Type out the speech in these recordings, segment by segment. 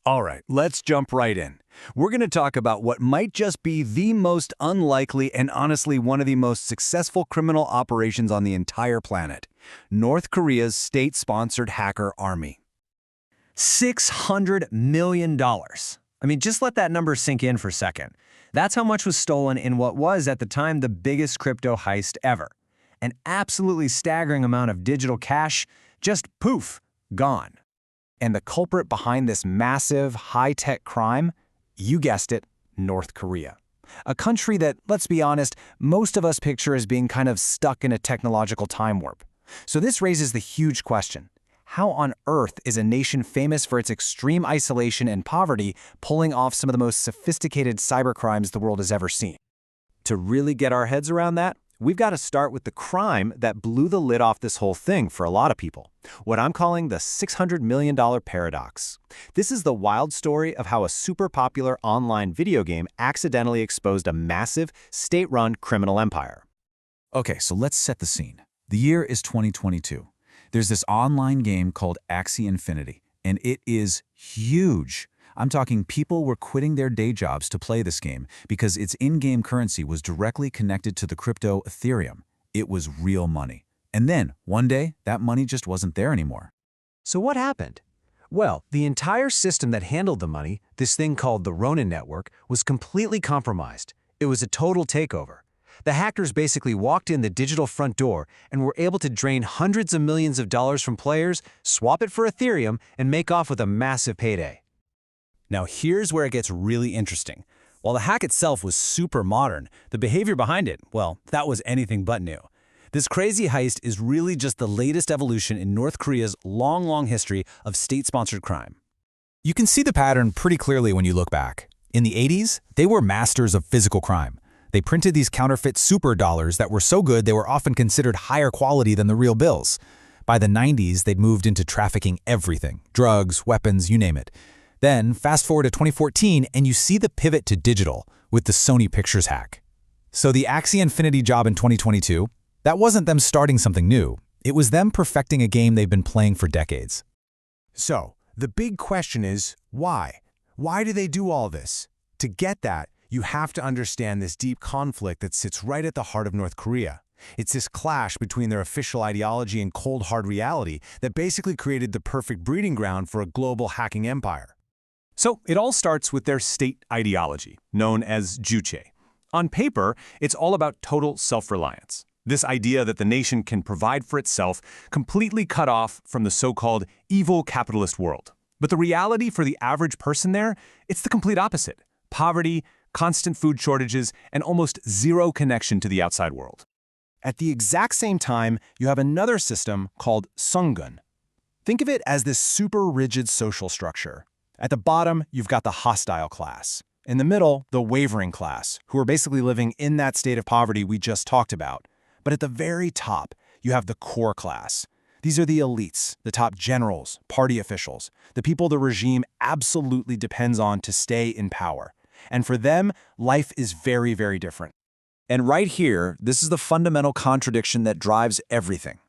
All right, let's jump right in. We're going to talk about what might just be the most unlikely and honestly one of the most successful criminal operations on the entire planet. North Korea's state-sponsored hacker army. $600 million. I mean, just let that number sink in for a second. That's how much was stolen in what was, at the time, the biggest crypto heist ever. An absolutely staggering amount of digital cash, just poof, gone. And the culprit behind this massive, high-tech crime? You guessed it, North Korea. A country that, let's be honest, most of us picture as being kind of stuck in a technological time warp. So this raises the huge question. How on earth is a nation famous for its extreme isolation and poverty pulling off some of the most sophisticated cybercrimes the world has ever seen? To really get our heads around that, we've got to start with the crime that blew the lid off this whole thing for a lot of people. What I'm calling the $600 million paradox. This is the wild story of how a super popular online video game accidentally exposed a massive, state-run criminal empire. Okay, so let's set the scene. The year is 2022. There's this online game called Axie Infinity, and it is huge. I'm talking people were quitting their day jobs to play this game because its in-game currency was directly connected to the crypto Ethereum. It was real money. And then, one day, that money just wasn't there anymore. So what happened? Well, the entire system that handled the money, this thing called the Ronin network, was completely compromised. It was a total takeover. The hackers basically walked in the digital front door and were able to drain hundreds of millions of dollars from players, swap it for Ethereum, and make off with a massive payday. Now here's where it gets really interesting. While the hack itself was super modern, the behavior behind it, well, that was anything but new. This crazy heist is really just the latest evolution in North Korea's long history of state-sponsored crime. You can see the pattern pretty clearly when you look back. In the 80s, they were masters of physical crime. They printed these counterfeit super dollars that were so good they were often considered higher quality than the real bills. By the 90s, they'd moved into trafficking everything, drugs, weapons, you name it. Then, fast forward to 2014, and you see the pivot to digital with the Sony Pictures hack. So the Axie Infinity job in 2022, that wasn't them starting something new. It was them perfecting a game they've been playing for decades. So, the big question is, why? Why do they do all this? To get that, you have to understand this deep conflict that sits right at the heart of North Korea. It's this clash between their official ideology and cold, hard reality that basically created the perfect breeding ground for a global hacking empire. So it all starts with their state ideology, known as juche. On paper, it's all about total self-reliance. This idea that the nation can provide for itself, completely cut off from the so-called evil capitalist world. But the reality for the average person there, it's the complete opposite. Poverty, constant food shortages, and almost zero connection to the outside world. At the exact same time, you have another system called sungun. Think of it as this super rigid social structure. At the bottom, you've got the hostile class. In the middle, the wavering class, who are basically living in that state of poverty we just talked about. But at the very top, you have the core class. These are the elites, the top generals, party officials, the people the regime absolutely depends on to stay in power. And for them, life is very, very different. And right here, this is the fundamental contradiction that drives everything.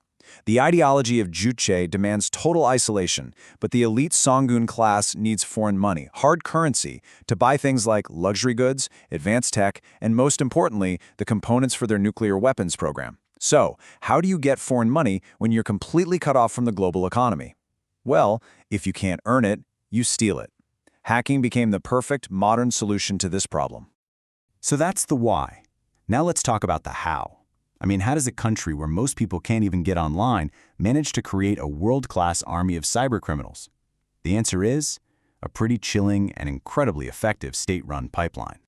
The ideology of juche demands total isolation, but the elite Songun class needs foreign money, hard currency, to buy things like luxury goods, advanced tech, and most importantly, the components for their nuclear weapons program. So, how do you get foreign money when you're completely cut off from the global economy? Well, if you can't earn it, you steal it. Hacking became the perfect modern solution to this problem. So that's the why. Now let's talk about the how. I mean, how does a country where most people can't even get online manage to create a world-class army of cybercriminals? The answer is a pretty chilling and incredibly effective state-run pipeline.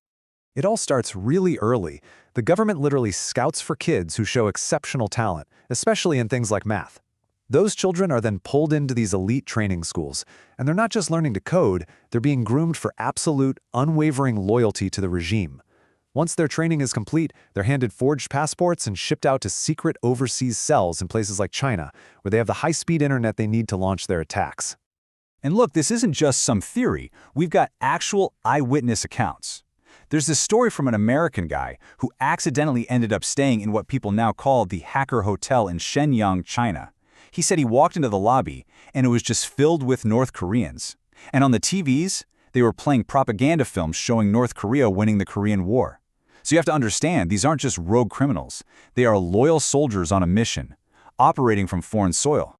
It all starts really early. The government literally scouts for kids who show exceptional talent, especially in things like math. Those children are then pulled into these elite training schools, and they're not just learning to code, they're being groomed for absolute, unwavering loyalty to the regime. Once their training is complete, they're handed forged passports and shipped out to secret overseas cells in places like China, where they have the high-speed internet they need to launch their attacks. And look, this isn't just some theory. We've got actual eyewitness accounts. There's this story from an American guy who accidentally ended up staying in what people now call the Hacker Hotel in Shenyang, China. He said he walked into the lobby, and it was just filled with North Koreans. And on the TVs, they were playing propaganda films showing North Korea winning the Korean War. So you have to understand, these aren't just rogue criminals. They are loyal soldiers on a mission, operating from foreign soil.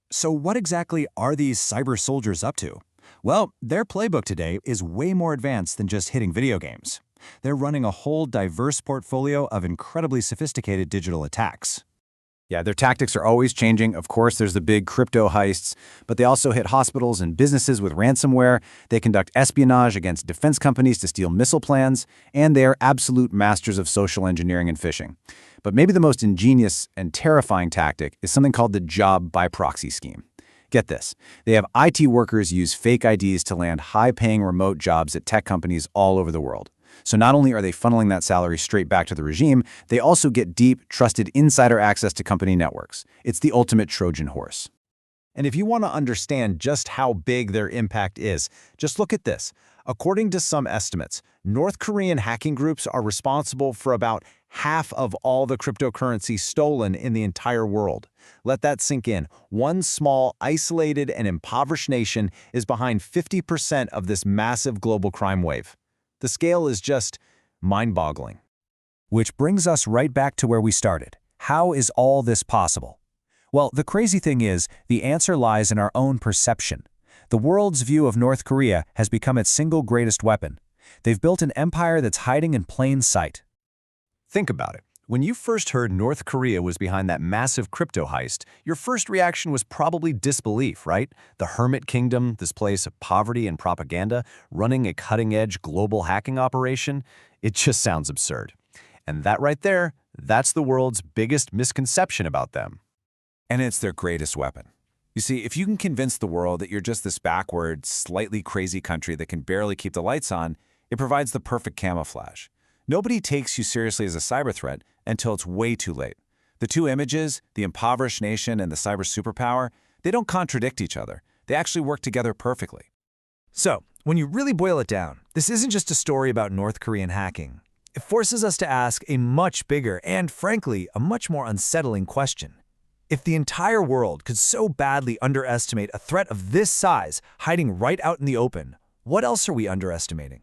So what exactly are these cyber soldiers up to? Well, their playbook today is way more advanced than just hitting video games. They're running a whole diverse portfolio of incredibly sophisticated digital attacks. Yeah, their tactics are always changing. Of course, there's the big crypto heists, but they also hit hospitals and businesses with ransomware. They conduct espionage against defense companies to steal missile plans, and they are absolute masters of social engineering and phishing. But maybe the most ingenious and terrifying tactic is something called the job by proxy scheme. Get this. They have IT workers use fake IDs to land high-paying remote jobs at tech companies all over the world. So not only are they funneling that salary straight back to the regime, they also get deep, trusted insider access to company networks. It's the ultimate Trojan horse. And if you want to understand just how big their impact is, just look at this. According to some estimates, North Korean hacking groups are responsible for about half of all the cryptocurrency stolen in the entire world. Let that sink in. One small, isolated, and impoverished nation is behind 50% of this massive global crime wave. The scale is just mind-boggling. Which brings us right back to where we started. How is all this possible? Well, the crazy thing is, the answer lies in our own perception. The world's view of North Korea has become its single greatest weapon. They've built an empire that's hiding in plain sight. Think about it. When you first heard North Korea was behind that massive crypto heist, your first reaction was probably disbelief, right? The Hermit Kingdom, this place of poverty and propaganda, running a cutting-edge global hacking operation, it just sounds absurd. And that right there, that's the world's biggest misconception about them. And it's their greatest weapon. You see, if you can convince the world that you're just this backward, slightly crazy country that can barely keep the lights on, it provides the perfect camouflage. Nobody takes you seriously as a cyber threat until it's way too late. The two images, the impoverished nation and the cyber superpower, they don't contradict each other. They actually work together perfectly. So, when you really boil it down, this isn't just a story about North Korean hacking. It forces us to ask a much bigger and, frankly, a much more unsettling question. If the entire world could so badly underestimate a threat of this size hiding right out in the open, what else are we underestimating?